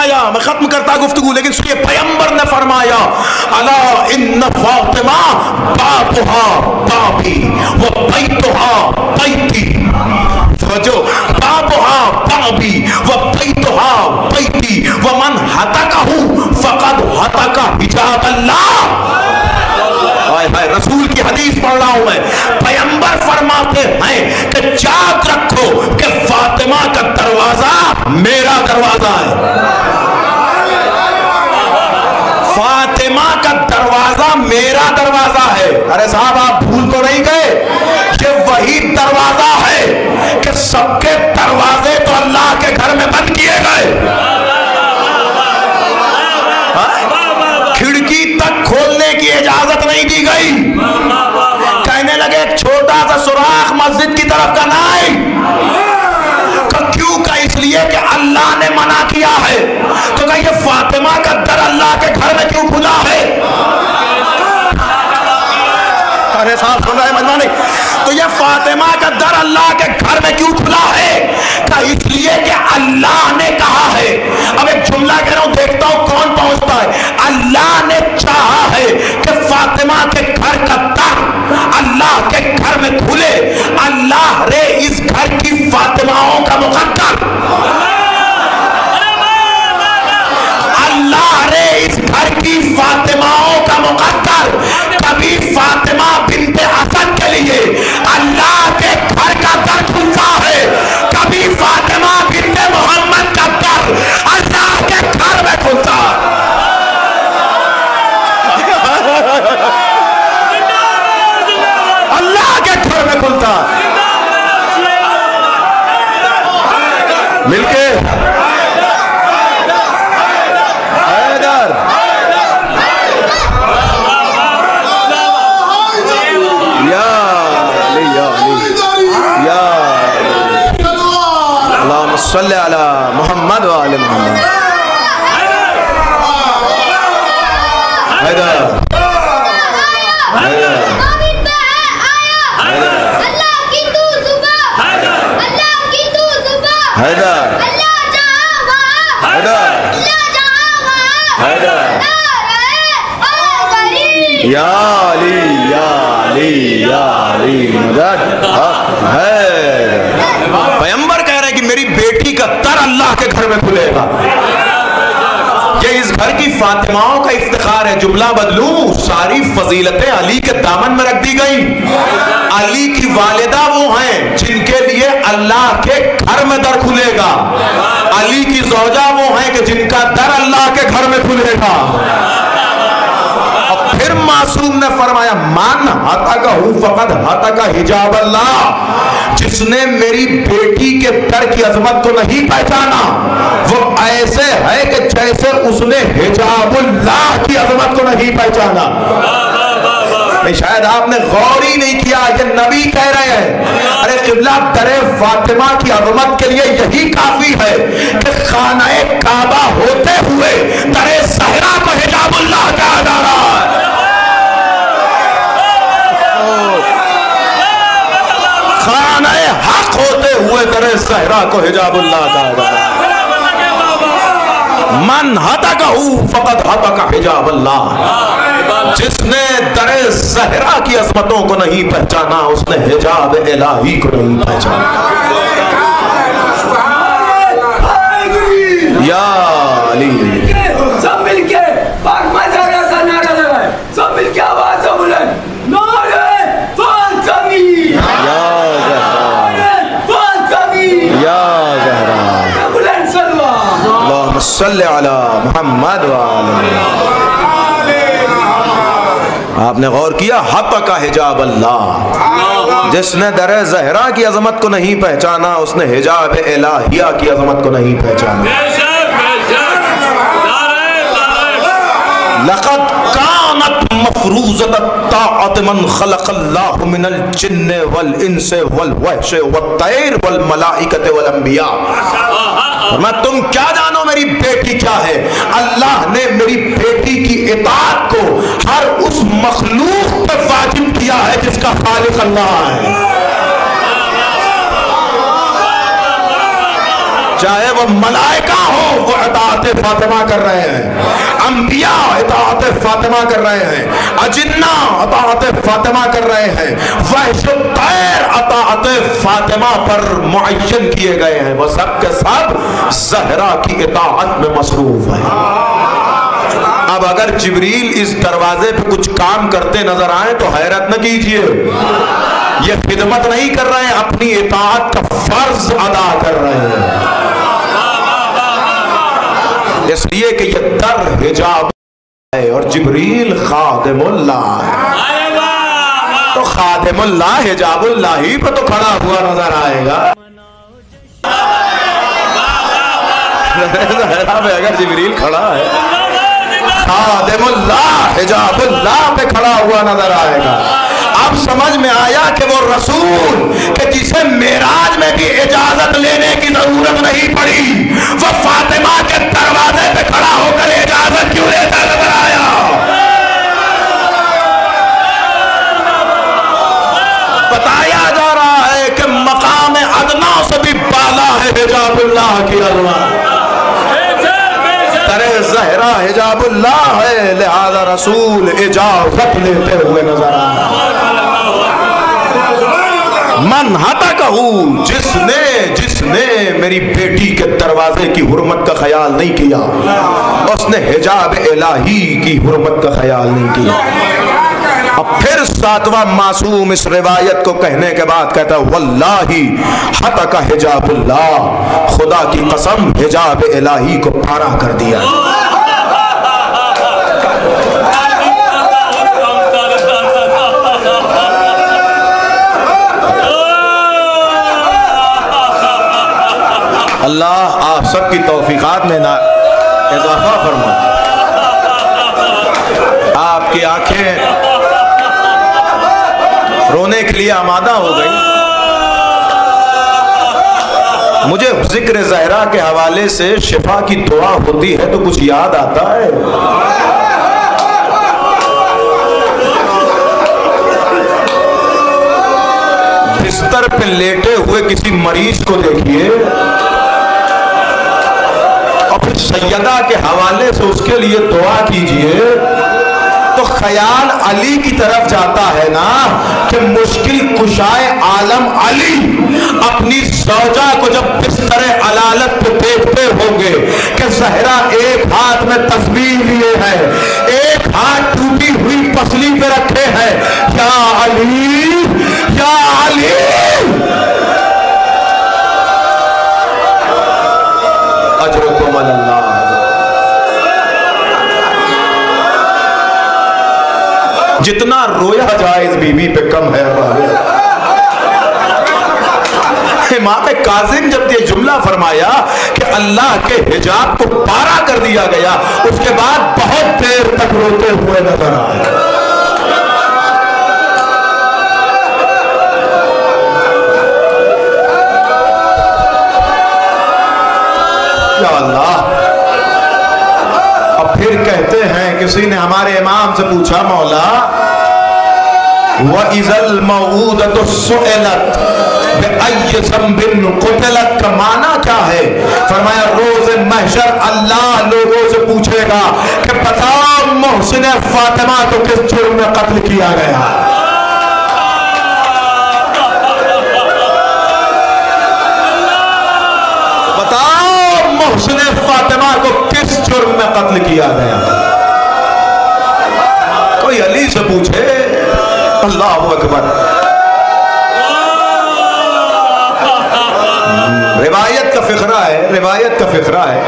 फरमाया, मैं खत्म करता गुफ्तगू, लेकिन सुनिए, पैगंबर ने फरमाया अला इन्न फातिमा बाबुहा बाबी व बैतुहा बैती, समझो, बाबुहा बाबी व बैतुहा बैती व मन हतकहु फकद हतका हिजाब अल्लाह। रसूल की हदीस पढ़ रहा हूं मैं। पैगंबर फरमाते हैं कि याद रखो कि फातिमा का दरवाजा मेरा दरवाजा है। फातिमा का दरवाजा मेरा दरवाजा है। अरे साहब, आप भूल तो नहीं गए कि वही दरवाजा है कि सबके दरवाजे तो अल्लाह के घर में बंद किए गए, खिड़की तक खोलने की इजाजत नहीं दी गई। कहने लगे एक छोटा सा सुराख मस्जिद की तरफ का नहीं, क्यों का इसलिए कि अल्लाह ने मना किया है। तो कहिए फातिमा का दर अल्लाह के घर में क्यों खुला है? अरे साहब सुन रहे हैं मजमा नहीं? तो ये फातिमा का दर अल्लाह के घर में क्यों खुला है? का इसलिए कि अल्लाह ने कहा है। अब एक जुमला कह रहा हूं, देखता हूं कौन पहुंचता है। अल्लाह ने चाहा है कि फातिमा के घर का दर अल्लाह के घर में खुले। अल्लाह रे इस घर की फातिमाओं का मुकद्दर, अल्लाह रे इस घर की फातिमाओं का मुकद्दर। कभी फातिमा बिन्ते हसन के लिए अल्लाह के घर का दर खुलता है, कभी फातिमा बिन्ते मोहम्मद का दर अल्लाह के घर में खुलता है। अल्लाह के घर में खुलता है। मिलके सल्ले अला मोहम्मद व आले मोहम्मद। हैदर हैदर अल्लाह की तू जुबान, अल्लाह की तू जुबान, हैदर अल्लाह जहां वहां, हैदर अल्लाह जहां वहां, हैदर या अली या अली या अली मदद है। पैगंबर कह रहे हैं कि मेरी बेटी का दर अल्लाह के घर में खुलेगा। ये इस घर की फातिमाओं का इफ्तिखार है। जुमला बदलूं, सारी फजीलतें अली के दामन में रख दी गई। अली की वालिदा वो हैं जिनके लिए अल्लाह के घर में दर खुलेगा। अली की ज़ौजा वो हैं कि जिनका दर अल्लाह के घर में खुलेगा। फिर मासूम ने फरमाया मान हतका हूं फकद हतका हिजाब अल्लाह। जिसने मेरी बेटी के दर की अजमत को नहीं पहचाना वो ऐसे है कि जैसे उसने हिजाबुल्लाह की अजमत को नहीं पहचाना। नहीं, शायद आपने गौर ही नहीं किया, ये नबी कह रहे हैं। अरे किबला दरे फातिमा की अजमत के लिए यही काफी है कि खानाए काबा होते हुए दरे सहरा को हिजाबुल्लाह कहा जा रहा है। खानाए हक होते हुए दरे सहरा को हिजाबुल्लाह कहा जा रहा है। मन हतकहु फकद हतका हिजाबुल्लाह। जिसने दरे सहरा की अजमतों को नहीं पहचाना उसने हिजाब इलाही को नहीं पहचाना। या अली सब मिलके पाक मजारा का नारा लगाए, सब मिलके आवाज बुलंद नारे फातिमी या फातिमी या ज़हरा बुलंद सल्लल्लाहु अल्लाहुम्मा सल्ली अला मुहम्मद व आले। आपने गौर किया, हतका हिजाब अल्लाह। जिसने दरे ज़हरा की अजमत को नहीं पहचाना उसने हिजाब इलाहिया की अजमत को नहीं पहचाना। लक़द कानत मफ़रूज़त ताअत मन ख़लक़ल्लाहु मिनल जिन्न वल इंस वल वहश वत्तैर वल मलाइकत वल अंबिया। मैं तुम क्या जानो मेरी बेटी क्या है। अल्लाह ने मेरी बेटी की इताअत को हर उस मखलूक पे वाजिब किया है जिसका खालिक अल्लाह है, चाहे वो मलाइका हो, इताअत फातिमा कर रहे हैं, अंबिया इताअत फातिमा कर रहे हैं, अजिन्ना इताअत फातिमा कर रहे हैं, वहशुत तैर इताअत फातिमा पर मुअय्यन किए गए हैं। वो सब के सब ज़हरा की इताअत में मसरूफ है। अब अगर जिब्रील इस दरवाजे पे कुछ काम करते नजर आए तो हैरत न कीजिए, ये खिदमत नहीं कर रहे हैं, अपनी इताअत का फर्ज अदा कर रहे हैं। इसलिए कि ये दर हिजाब है और जिब्रील खादिमुल्लाह है, तो खादिमुल्लाह हिजाबुल्लाह ही पे तो खड़ा हुआ नजर आएगा। अगर जिब्रील खड़ा है, खादिमुल्लाह हिजाबुल्लाह पे खड़ा हुआ नजर आएगा। अब समझ में आया कि वो रसूल कि जिसे मेराज में भी इजाजत लेने की जरूरत नहीं पड़ी, वो फातिमा के दरवाजे पे खड़ा होकर इजाजत क्यों लेता नजर आया। बताया जा रहा है कि मकाम अदना से भी बाला है हिजाबुल्लाह की अजमा, ज़हरा हिजाबुल्लाह है, लिहाजा रसूल इजाजत लेते हुए नजर आ रहा है। मन हता कहूँ, जिसने मेरी बेटी के दरवाजे की हुर्मत का ख्याल नहीं किया, उसने हिजाब इलाही की हुर्मत का ख्याल नहीं किया। अब फिर सातवां मासूम इस रिवायत को कहने के बाद कहता है वल्लाही हतका हिजाबुल्लाह, खुदा की कसम हिजाब इलाही को पारा कर दिया। अल्लाह आप सबकी तौफीकात में ना इजाफा फरमाए, आपकी आंखें रोने के लिए आमादा हो गई। मुझे जिक्र ज़हरा के हवाले से शिफा की दुआ होती है तो कुछ याद आता है। बिस्तर पे लेटे हुए किसी मरीज को देखिए और फिर सैयदा के हवाले से उसके लिए दुआ कीजिए तो ख्याल अली की तरफ जाता है ना कि मुश्किल कुशाए आलम अली अपनी सौजा को जब बिस्तर अलालत पे देखते होंगे कि ज़हरा एक हाथ में तस्बीह लिए है, एक हाथ टूटी हुई पसली पे रखे हैं, या अली या अली, अजरुकुम अल्लाह। जितना रोया जाए इस बीवी पे कम है। इमाम काज़िम जब ये जुमला फरमाया कि अल्लाह के हिजाब को पारा कर दिया गया, उसके बाद बहुत देर तक रोते हुए नजर आए। या अल्लाह। अब फिर कहते हैं, किसी ने हमारे इमाम से पूछा, मौला व इज़ल मऊदतु सुइलत बिअय्यि ज़ंबिन क़ुतिलत का माना क्या है? फरमाया रोज़ महशर अल्लाह लोगों से पूछेगा कि बताओ मोहसिन फातिमा को किस जुर्म में कत्ल किया गया। बताओ मोहसिन फातिमा को किस जुर्म में कत्ल किया गया। कोई अली से पूछे, अल्लाहु अकबर। रिवायत का फिक्रा है, रिवायत का फिक्रा है,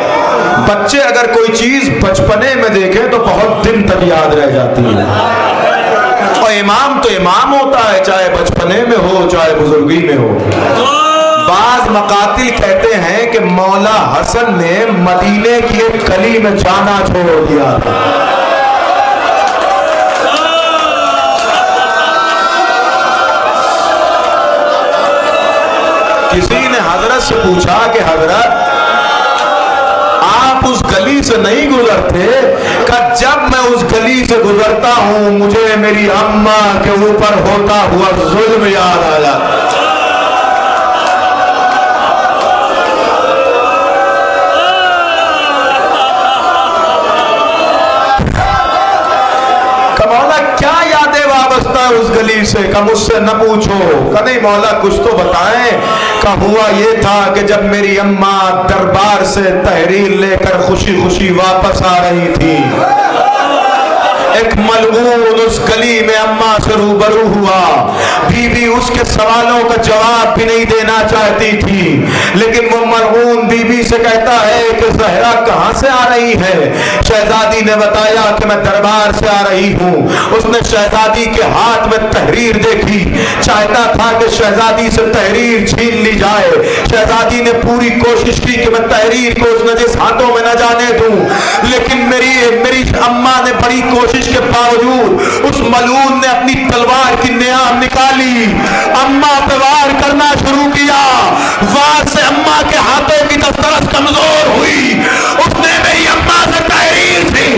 बच्चे अगर कोई चीज बचपने में देखें तो बहुत दिन तक याद रह जाती है। और इमाम तो इमाम होता है, चाहे बचपने में हो चाहे बुजुर्गी में हो। बाज मकातिल कहते हैं कि मौला हसन ने मदीने की एक गली में जाना छोड़ दिया था। किसी ने हजरत से पूछा कि हजरत आप उस गली से नहीं गुजरते? कि जब मैं उस गली से गुजरता हूं मुझे मेरी अम्मा के ऊपर होता हुआ जुल्म याद आ जाता। से, का मुझसे न पूछो, का नहीं मौला कुछ तो बताएं। का हुआ ये था कि जब मेरी अम्मा दरबार से तहरीर लेकर खुशी खुशी वापस आ रही थी, एक मलऊन उस गली में अम्मा से रूबरू हुआ। बीबी उसके सवालों का जवाब भी नहीं देना चाहती थी, लेकिन वो मलऊन बीबी से कहता है कि ज़हरा कहाँ से आ रही है। शहजादी ने बताया कि मैं दरबार से आ रही हूँ। उसने शहजादी के हाथ में तहरीर देखी, चाहता था कि शहजादी से तहरीर छीन ली जाए। शहजादी ने पूरी कोशिश की कि मैं तहरीर को उसने जिस हाथों में न जाने दूं, लेकिन मेरी अम्मा ने बड़ी कोशिश के बावजूद उस मलून ने अपनी तलवार की नियाम निकाली, अम्मा पे वार करना शुरू किया। वार से अम्मा के हाथों की दस्तरस कमजोर हुई। उसने मेरी अम्मा से तहरीर थी।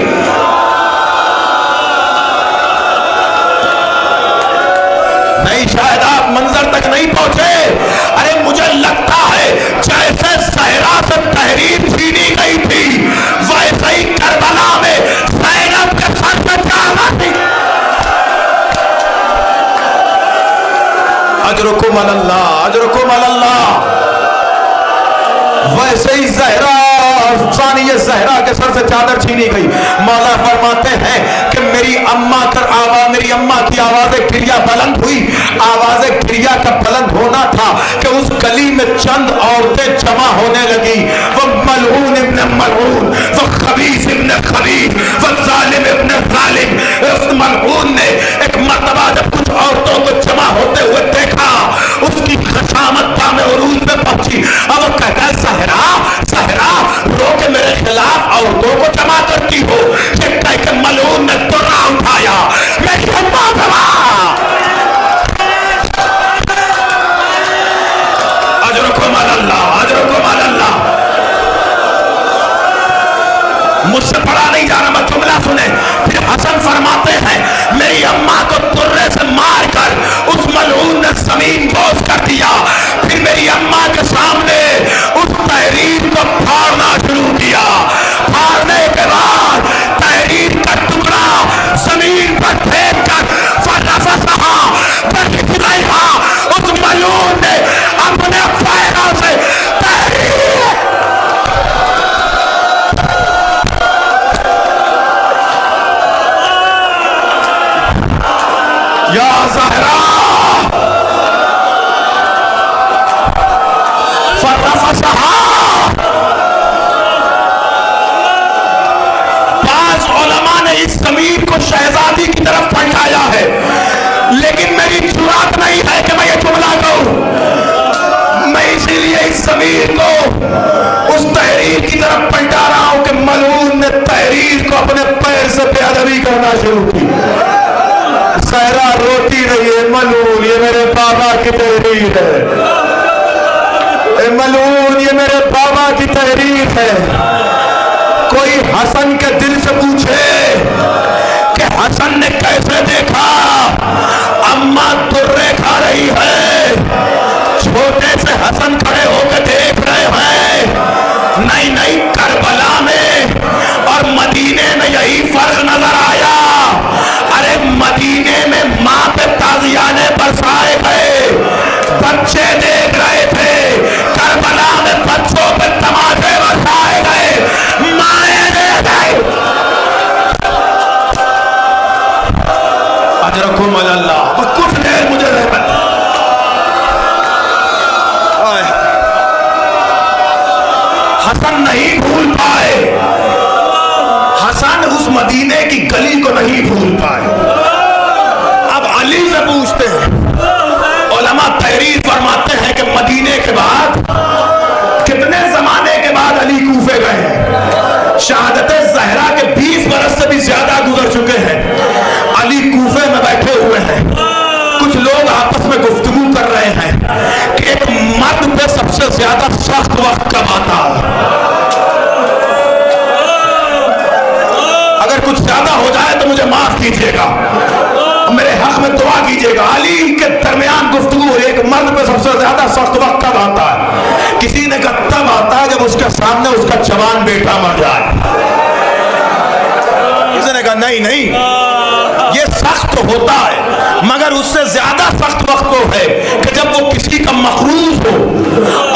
नहीं, शायद आप मंजर तक नहीं पहुंचे। अरे मुझे लगता है जैसे ज़हरा से तहरीर छीनी गई थी, वैसे ही करबला में ज़ैनब के सर पे चादर थी। अजरुकुम अल्लाह, अजरुकुम अल्लाह। वैसे ही ज़हरा ज़हरा के सर से चादर छीनी गई। मौला फरमाते हैं कि मेरी अम्मा की आवाज़ क्रिया बुलंद हुई। आवाज़ क्रिया का बुलंद होना था कि उस गली में चंद औरतें जमा होने लगी। वो मलऊन इब्न मलऊन, वो खबीस इब्न खबीस, वो जालिम इब्न जालिम। उस मलऊन ने एक मर्तबा जब कुछ औरतों को जमा होते हुए देखा, उसकी खशामत में उरूज में पहुंची। अब वो कहता है ज़हरा ज़हरा रो के मेरे खिलाफ औरतों को जमा करती हो। ये कह के मलऊन ने तुर्रा उठाया, मेरी अम्मा दबा। अजरुकुम अल्लाह, अजरुकुम अल्लाह। मुझसे पढ़ा नहीं जा रहा, मैं जुमला सुने। फिर हसन फरमाते हैं मेरी अम्मा को तुर्रे से मारकर उस मलऊन ने जमीन बोझ कर दिया। फिर मेरी अम्मा के सामने उस तहरीर को फाड़ना शुरू किया। फाड़ने के बाद तहरीर का टुकड़ा जमीन पर फेंक कर उस मलऊन ने अपने पैरों से तहरीर या ज़हरा बाज़ उलमा ने इस ज़मीन को शहजादी की तरफ पलटाया है, लेकिन मेरी जुर्रत नहीं है कि मैं ये जुमला कहूं। मैं इसीलिए इस ज़मीन को उस तहरीर की तरफ पलटा रहा हूं कि मलऊन ने तहरीर को अपने पैर से बेअदबी करना शुरू की। ज़हरा रोती रही है, मलऊन ये मेरे बाबा की तहरीर है, मलऊन ये मेरे बाबा की तहरीर है। कोई हसन के दिल से पूछे कि हसन ने कैसे देखा अम्मा तुर्रे खा रही है। छोटे से हसन खड़े होकर देख रहे हैं। नहीं नहीं, करबला में और मदीने में यही फर्क नजर आया। अरे मदीने में माँ पे ताजियाने बरसाए गए, बच्चे देख रहे थे। करबला में बच्चों पे तमाशे बरसाए गए, माएं देख गई। अजरुकुम अल्लाह। कुछ देर मुझे हसन नहीं भूल पाए, हसन उस मदीने की गली को नहीं भूल पाए। अब अली से पूछते हैं, उलमा तहरीर फरमाते हैं कि मदीने के बाद कितने जमाने के बाद अली कूफे गए हैं। शहादत ज़हरा के 20 बरस से भी ज्यादा गुजर चुके हैं। अली कूफे में बैठे हुए हैं। कुछ लोग आपस में गुफ्तगू कर रहे हैं कि एक मर्द पे सबसे ज्यादा सख्त वक्त कब आता है। अगर कुछ ज्यादा हो जाए तो मुझे माफ कीजिएगा, मेरे हक में दुआ कीजिएगा। अली के दरमियान गुफ्तगू, एक मर्द पे सबसे ज्यादा सख्त वक्त कब आता है? किसी ने कहा तब आता है जब उसके सामने उसका जवान बेटा मर जाए। किसी ने कहा नहीं नहीं, ये सख्त होता है, मगर उससे ज्यादा सख्त वक्त तो है कि जब वो किसी का मखरूज हो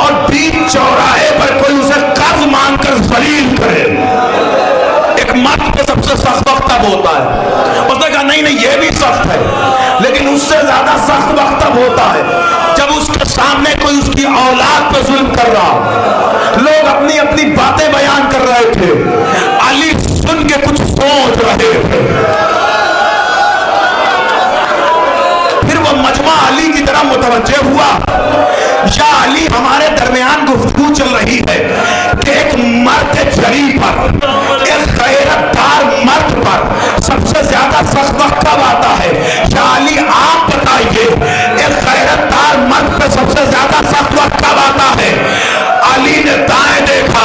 और बीच चौराहे पर कोई उसे कर्ज मांगकर जलील करे। एक मर्द पे सबसे सख्त वक्त तब होता है। उसने कहा नहीं नहीं ये भी सख्त है, लेकिन उससे ज्यादा सख्त वक्त तब होता है जब उसके सामने कोई उसकी औलाद पे जुल्म कर रहा हो। लोग अपनी अपनी बातें बयान कर रहे थे, अली सुन के कुछ सोच रहे थे। फिर वो मजमा अली की तरफ मुतवज्जे हुआ, या अली हमारे दरमियान गुफ्तगू चल रही है कि एक मर्द जरी पर, एक गैरतदार मर्द पर सबसे ज्यादा सख्त वक्त कब आता है? या अली आप बताइए, एक गैरतदार मर्द पे सबसे ज्यादा सख्त वक्त कब आता है? अली ने दाएं देखा,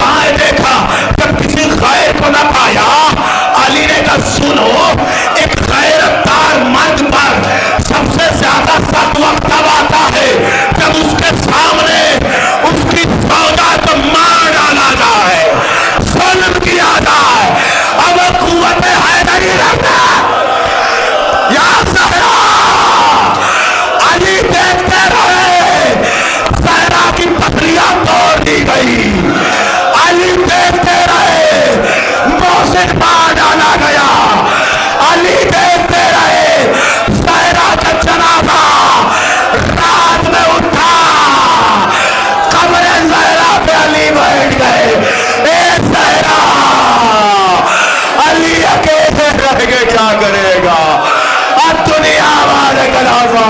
बाएं देखा, जब किसी गैर को न पाया, अली ने कहा सुनो, एक गैरतदार मर्द पर सबसे ज्यादा सख्त वक्त कब आता है? जब उसके सामने उसकी सौदा को मार डाला जाए, जुल्म किया जाए, अब कुव्वत है नहीं रहता। या सहरा, अली देखते रहे, सहरा की पथरियां तोड़ दी गई। अली देखते रहे, मोहसिन मार डाला गया। अली देखते रहे, सहरा का जनाजा रात में उठा, कब्र सहरा पे अली बैठ गए। ए सहरा, अली अकेले रह के क्या करेगा? अब दुनिया वाले कलासा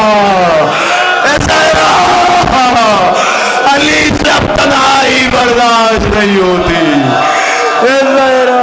सहरा, अली से अब तन्हाई बर्दाश्त नहीं होती। सहरा